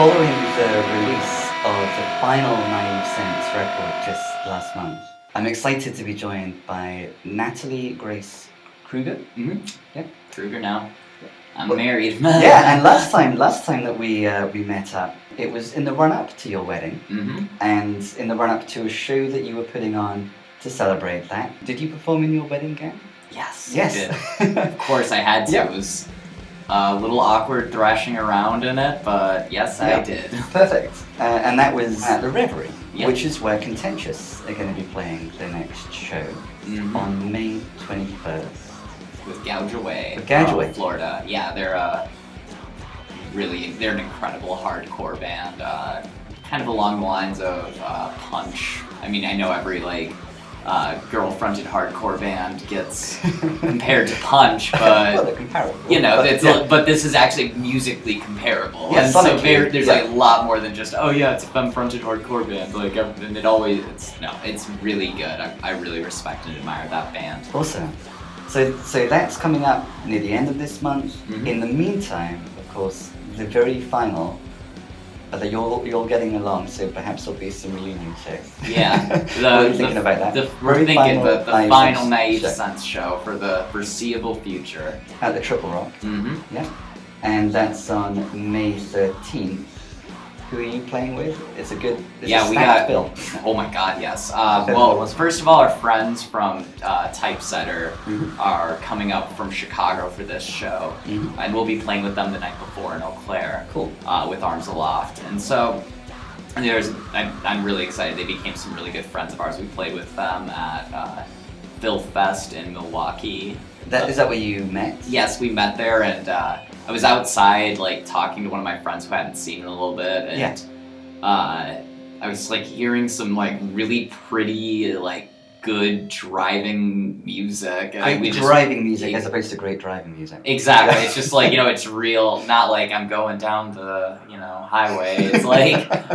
Following the release of the final Naive Sense record just last month, I'm excited to be joined by Natalie Grace Krueger. Mm-hmm. Yeah, Krueger now. I'm married. Yeah, and last time that we met up, it was in the run-up to your wedding, and in the run-up to a show that you were putting on to celebrate that. Did you perform in your wedding gown? Yes. Yes. I did. Of course I had to. Yeah. It was a little awkward thrashing around in it, but yes, I did. Perfect. And that was at the Reverie, Yep. which is where Contentious are going to be playing their next show on May 21st. With Gouge Away. With Gouge from Away. Florida. Yeah, they're they're an incredible hardcore band. Kind of along the lines of Punch. I mean, I know every girl-fronted hardcore band gets compared to Punch, but Well, they're comparable. you know, but, it's but this is actually musically comparable, Yeah, and so sonically, there's like a lot more than just it's a femme-fronted hardcore band. Like, and it's really good. I really respect and admire that band. Awesome. So that's coming up near the end of this month. Mhm. In the meantime, of course, the very final. That you're getting along, so perhaps there'll be some reunion shows. Yeah. What are you thinking about that? We're thinking the final Naive show. Sense show for the foreseeable future. At the Triple Rock. Mm-hmm. Yeah. And that's on May 13th. Who are you playing with? It's a We stacked got bill. Oh my God, yes. Okay, Well, awesome. first of all, our friends from Typesetter Mhm. are coming up from Chicago for this show, and we'll be playing with them the night before in Eau Claire. Cool. With Arms Aloft, and so I'm really excited. They became some really good friends of ours. We played with them at Phil Fest in Milwaukee. Is that where you met? Yes, we met there, and I was outside, talking to one of my friends who I hadn't seen in a little bit, and I was hearing some really pretty, good driving music. And Great driving music as opposed to great driving music. Exactly. It's just it's real, not like I'm going down the highway. It's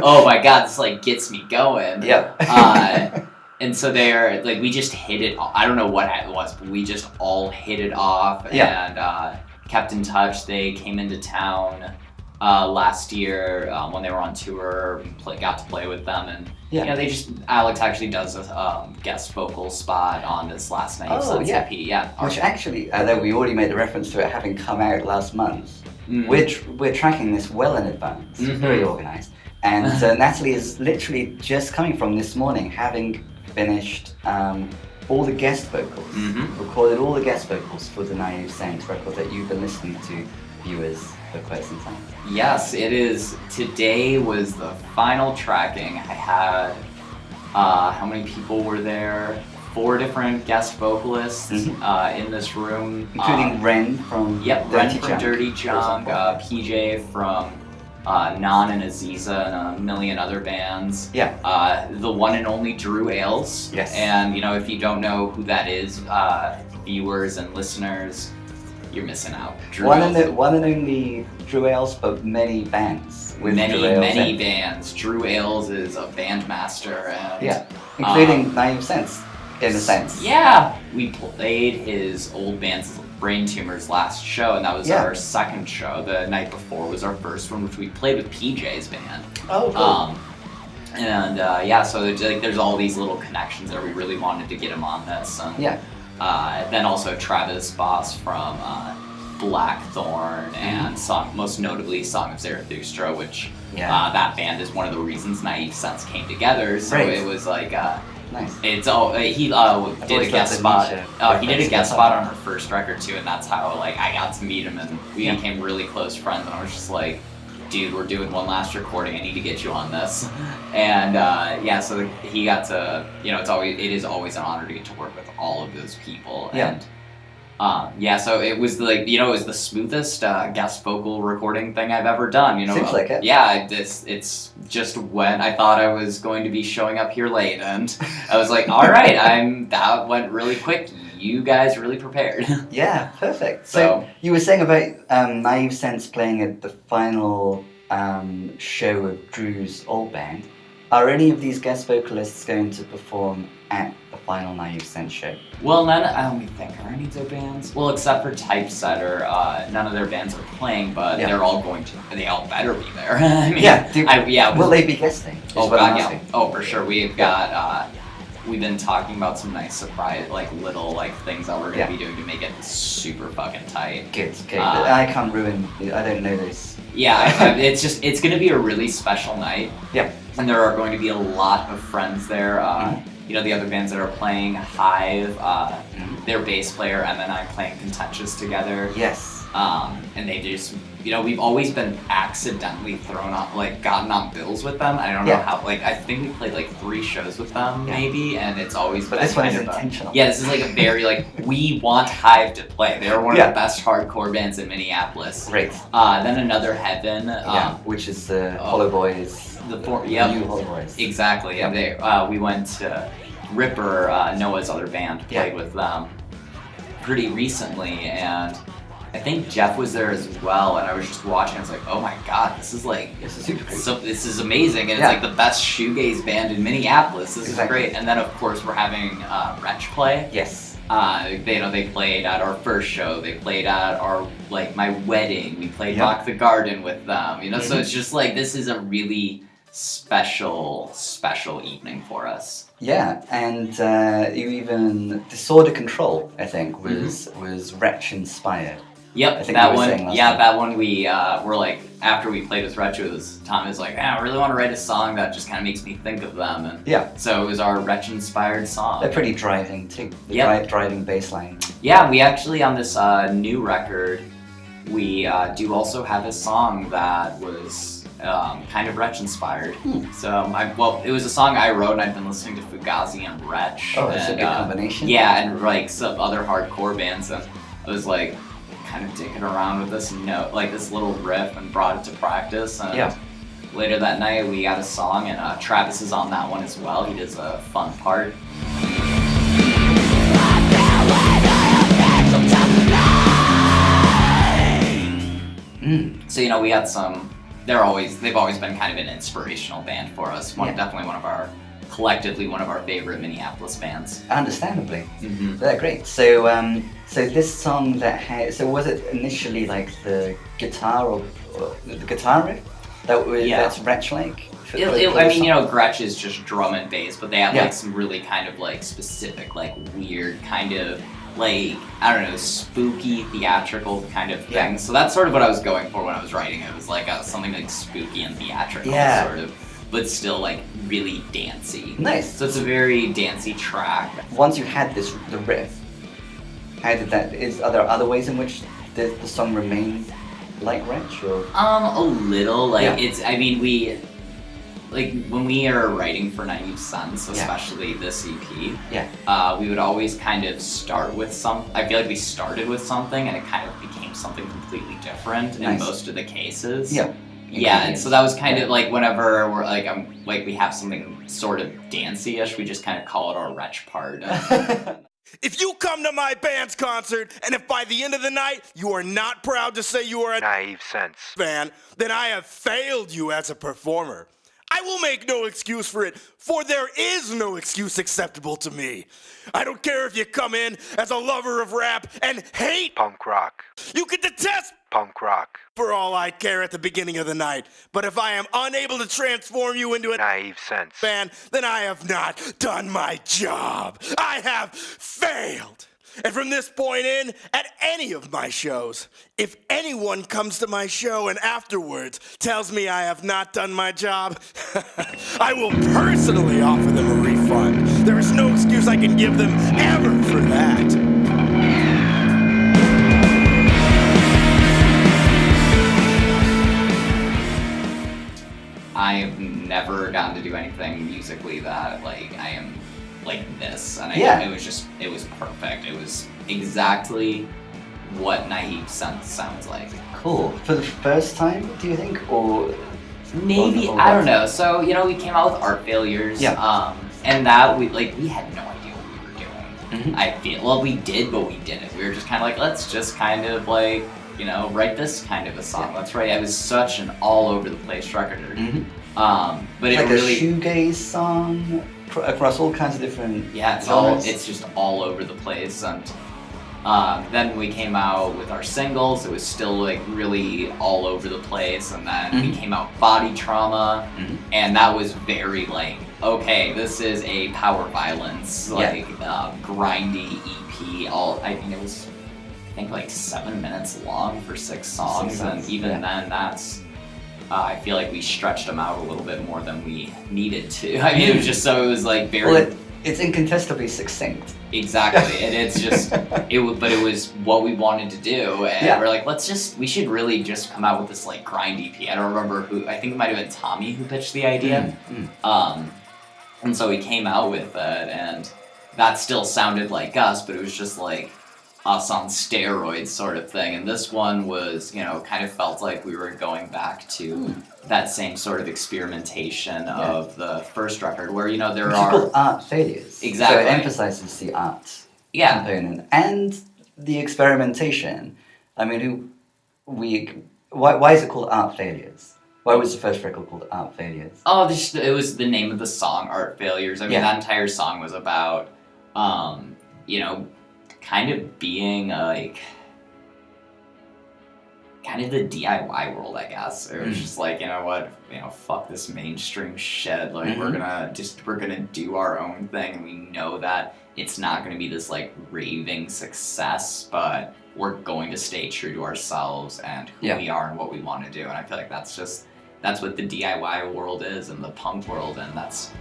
oh my God, this gets me going. Yeah. And so we just hit it. I don't know what it was, but we just all hit it off and kept in touch. They came into town last year when they were on tour. Got to play with them, and Alex actually does a guest vocal spot on this last Naive Sense EP. Yeah, which actually, although we already made the reference to it having come out last month, we're tracking this well in advance. Very organised. And Natalie is literally just coming from this morning, having finished all the guest vocals, recorded all the guest vocals for the Naive Sense record that you've been listening to, viewers, for quite some time. Yes, it is. Today was the final tracking. I had, how many people were there? 4 different guest vocalists in this room. Including Ren from Dirty Junk, PJ from Non and Aziza and a million other bands. Yeah. The one and only Drew Ailes. Yes. And if you don't know who that is, viewers and listeners, you're missing out. One and only Drew Ailes, but many bands with many bands. Drew Ailes is a bandmaster, and including Naive Sense, in a sense. Yeah, we played his old band's Brain Tumors last show, and that was our second show. The night before was our first one, which we played with PJ's band. Oh, cool. So there's all these little connections that we really wanted to get him on this. And, then also Travis Boss from Blackthorn and most notably Song of Zarathustra, which that band is one of the reasons Naive Sense came together. So it was nice. It's all he did a guest spot. He did a guest spot on her first record too, and that's how I got to meet him, and we became really close friends. And I was just like, dude, we're doing one last recording. I need to get you on this. And so he got to, it is always an honor to get to work with all of those people. Yeah. And so it was it was the smoothest guest vocal recording thing I've ever done. Seems like it. Yeah, it's just when I thought I was going to be showing up here late, and I was like, all right, that went really quick. You guys really prepared. Yeah, perfect. So you were saying about Naive Sense playing at the final show of Drew's old band. Are any of these guest vocalists going to perform at the final Naive Sense show? Well, let me think. Are any of their bands? Well, except for Typesetter, none of their bands are playing, but they're all going to. They all better be there. I mean, Will they be guesting? Oh God, yeah. Oh, for sure. We've got. We've been talking about some nice surprise, like little things that we're gonna be doing to make it super fucking tight. Good. I can't ruin. I don't know this. Yeah, it's gonna be a really special night. Yeah. And there are going to be a lot of friends there. You know, the other bands that are playing, Hive, their bass player, Em and I playing Contentious together. Yes. And they just, you know, we've always been accidentally thrown on, gotten on bills with them. I don't know how, I think we played 3 shows with them, maybe, and it's always been this one is intentional. Yeah, this is a very, we want Hive to play. They're one of the best hardcore bands in Minneapolis. Great. Then Another Heaven. Which is Hollow Boys. The new Hollow Boys. Exactly. Yep. And we went to Ripper, Noah's other band, played with them pretty recently, and I think Jeff was there as well, and I was just watching. I was like, "Oh my god, this is super cool. So this is amazing!" And it's the best shoegaze band in Minneapolis. This is great. And then of course we're having Wretch play. Yes. They played at our first show. They played at our my wedding. We played Rock the Garden with them. You know, so it's just this is a really special evening for us. Yeah, and you even Disorder Control, I think, was Wretch inspired. Yep, I think that one. time. That one we were after we played with Wretch, Tom was I really want to write a song that just kind of makes me think of them. And so it was our Wretch-inspired song. They're pretty driving too. Driving bass line. Yeah, we actually on this new record, we do also have a song that was kind of Wretch-inspired. So it was a song I wrote, and I've been listening to Fugazi and Wretch. Oh, that's a good combination. Yeah, and some other hardcore bands, and I was kind of dicking around with this this little riff and brought it to practice. And later that night we got a song, and Travis is on that one as well. He does a fun part. So we had some. They've always been kind of an inspirational band for us. Definitely collectively one of our favorite Minneapolis bands. Understandably. They're great. So so this song so was it initially the guitar or the guitar riff that's Wretch like? I mean, Gretsch is just drum and bass, but they have some really kind of specific weird kind of I don't know, spooky theatrical kind of thing. So that's sort of what I was going for when I was writing it. It was something spooky and theatrical sort of, but still really dancey. Nice. So it's a very dancey track. Once you had the riff, how did that? Are there other ways in which the song remained like Wretch, or? A little. It's. I mean, we. When we are writing for Naive Sense, especially this EP, we would always kind of start with I feel we started with something, and it kind of became something completely different in most of the cases. Yeah, and so that was kind of whenever we're we have something sort of dancey-ish, we just kind of call it our Wretch part. If you come to my band's concert, and if by the end of the night you are not proud to say you are a Naive Sense fan, then I have failed you as a performer. I will make no excuse for it, for there is no excuse acceptable to me. I don't care if you come in as a lover of rap and hate punk rock. You can detest punk rock for all I care at the beginning of the night. But if I am unable to transform you into a Naive Sense fan, then I have not done my job. I have failed. And from this point in, at any of my shows, if anyone comes to my show and afterwards tells me I have not done my job, I will personally offer them a refund. There is no excuse I can give them ever for that. I have never gotten to do anything musically that I am this, and it was perfect. It was exactly what Naive Sense sounds like. Cool. For the first time, do you think, or maybe I don't know. So we came out with Art Failures, and that we had no idea what we were doing. I feel we did, but we didn't. We were just kind of let's just kind of write this kind of a song. Let's write. It was such an all over the place record. But it a really shoegaze song. across all kinds of different genres. It's just all over the place. And then we came out with our singles. It was still like really all over the place. And then we came out Body Trauma, and that was very like, okay, this is a power violence grindy EP. It was I think like 7 minutes long for 6 songs, and even then that's I feel like we stretched them out a little bit more than we needed to. I mean, it was just so it was like very. Well, it's incontestably succinct. Exactly, and it's just but it was what we wanted to do, and we're like, we should really just come out with this like grind EP. I don't remember who. I think it might have been Tommy who pitched the idea, and so we came out with it, and that still sounded like us, but it was just like us on steroids sort of thing. And this one was, kind of felt like we were going back to that same sort of experimentation of the first record where, there are... called art failures. Exactly. So it emphasizes the art component and the experimentation. I mean, why is it called Art Failures? Why was the first record called Art Failures? Oh, it was the name of the song, Art Failures. I mean, that entire song was about, kind of being like kind of the DIY world, I guess. It was just like, fuck this mainstream shit. Like we're gonna do our own thing, and we know that it's not gonna be this like raving success, but we're going to stay true to ourselves and who we are and what we want to do. And I feel like that's what the DIY world is and the punk world, and that's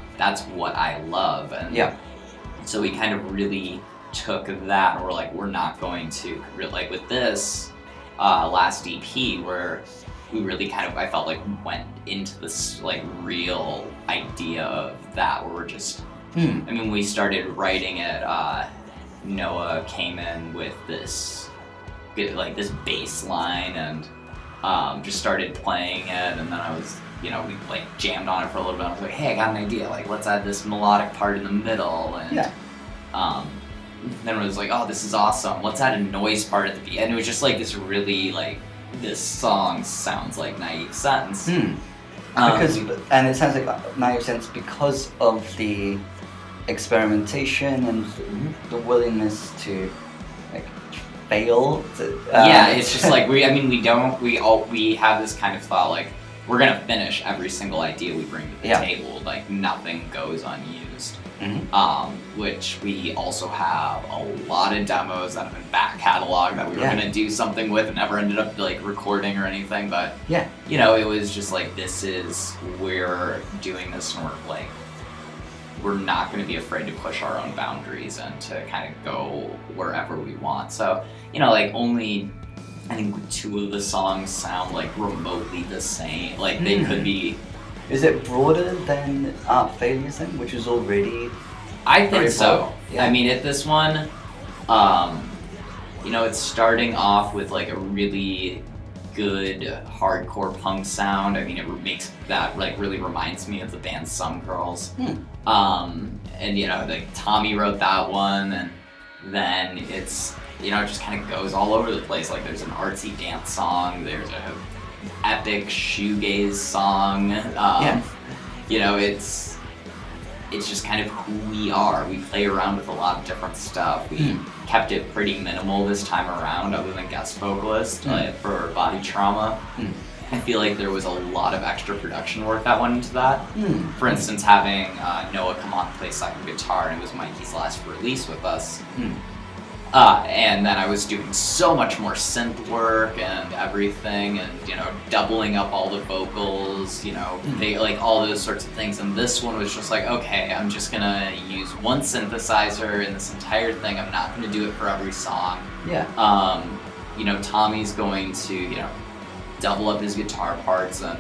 what I love. And so we kind of really took that, and we're like, we're not going to like with this last EP where we really kind of, I felt like, went into this like real idea of that, where we're just I mean, we started writing it, Noah came in with this bass line and just started playing it, and then I was we like jammed on it for a little bit. I was like, hey, I got an idea, like let's add this melodic part in the middle, and then it was like, oh, this is awesome, let's add a noise part at the beginning. And it was just like this really like, this song sounds like Naive Sense. And it sounds like Naive Sense because of the experimentation and the willingness to like fail. It's just like we have this kind of thought like, we're gonna finish every single idea we bring to the table, like nothing goes unused. Which we also have a lot of demos that have been back cataloged that we were gonna do something with and never ended up like recording or anything, but it was just like, we're doing this, and we're not gonna be afraid to push our own boundaries and to kind of go wherever we want. So, only I think 2 of the songs sound like remotely the same. Like they could be. Is it broader than Art Failures then, which is already? I think so. Yeah. I mean, at this one, it's starting off with like a really good hardcore punk sound. I mean, it makes that like really reminds me of the band Some Girls. And like Tommy wrote that one, and then it's it just kind of goes all over the place. Like there's an artsy dance song, there's a epic shoegaze song. It's just kind of who we are. We play around with a lot of different stuff. We kept it pretty minimal this time around, other than guest vocalist for Body Trauma. I feel like there was a lot of extra production work that went into that. For instance, having Noah come on and play second guitar, and it was Mikey's last release with us. And then I was doing so much more synth work and everything, and doubling up all the vocals, they, like all those sorts of things. And this one was just like, okay, I'm just gonna use one synthesizer in this entire thing. I'm not gonna do it for every song. Tommy's going to double up his guitar parts, and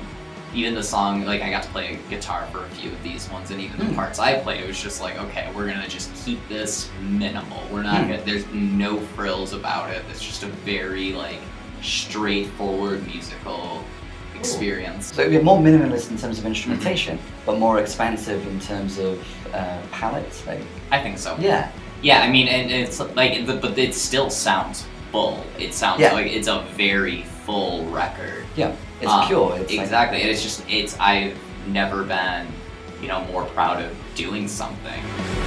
even the song, like I got to play guitar for a few of these ones, and even the parts I played, it was just like, okay, we're gonna just keep this minimal. We're not gonna, there's no frills about it. It's just a very like straightforward musical experience. So you're more minimalist in terms of instrumentation, but more expansive in terms of palette. Like I think so. Yeah. I mean, and it's like, but it still sounds full. It sounds like it's a very full record. Yeah. It's pure. It's exactly. Like, I've never been, more proud of doing something.